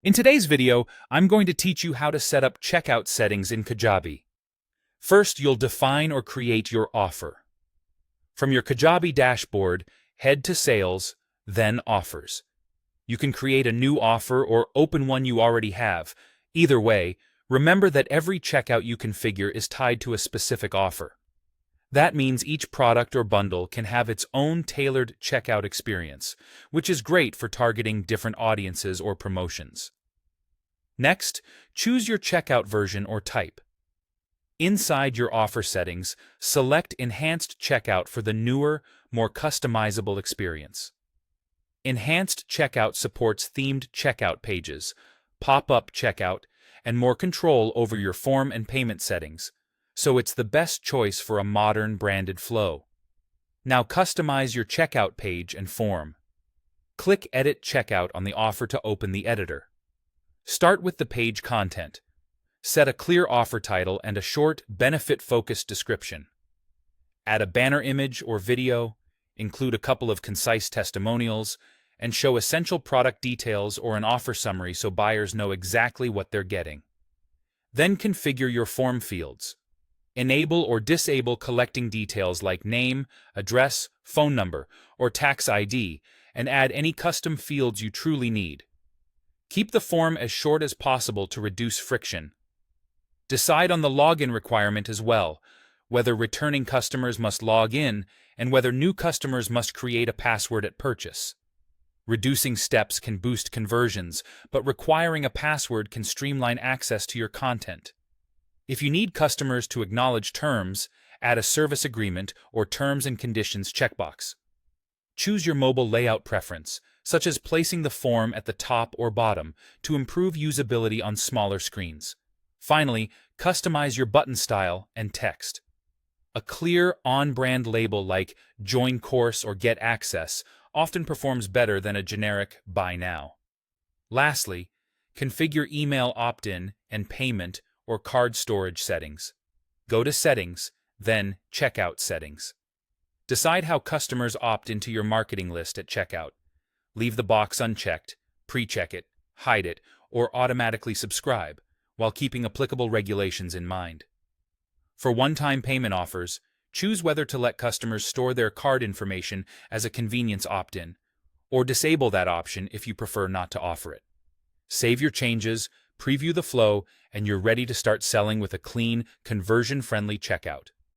In today's video, I'm going to teach you how to set up checkout settings in Kajabi. First, you'll define or create your offer. From your Kajabi dashboard, head to Sales, then Offers. You can create a new offer or open one you already have. Either way, remember that every checkout you configure is tied to a specific offer. That means each product or bundle can have its own tailored checkout experience, which is great for targeting different audiences or promotions. Next, choose your checkout version or type. Inside your offer settings, select Enhanced Checkout for the newer, more customizable experience. Enhanced Checkout supports themed checkout pages, pop-up checkout, and more control over your form and payment settings, so it's the best choice for a modern branded flow. Now customize your checkout page and form. Click Edit Checkout on the offer to open the editor. Start with the page content. Set a clear offer title and a short, benefit-focused description. Add a banner image or video, include a couple of concise testimonials, and show essential product details or an offer summary so buyers know exactly what they're getting. Then configure your form fields. Enable or disable collecting details like name, address, phone number, or tax ID, and add any custom fields you truly need. Keep the form as short as possible to reduce friction. Decide on the login requirement as well, whether returning customers must log in and whether new customers must create a password at purchase. Reducing steps can boost conversions, but requiring a password can streamline access to your content. If you need customers to acknowledge terms, add a service agreement or terms and conditions checkbox. Choose your mobile layout preference, such as placing the form at the top or bottom, to improve usability on smaller screens. Finally, customize your button style and text. A clear, on-brand label like Join Course or Get Access often performs better than a generic Buy Now. Lastly, configure email opt-in and payment or card storage settings. Go to Settings, then Checkout Settings. Decide how customers opt into your marketing list at checkout. Leave the box unchecked, pre-check it, hide it, or automatically subscribe, while keeping applicable regulations in mind. For one-time payment offers, choose whether to let customers store their card information as a convenience opt-in, or disable that option if you prefer not to offer it. Save your changes, preview the flow, and you're ready to start selling with a clean, conversion-friendly checkout.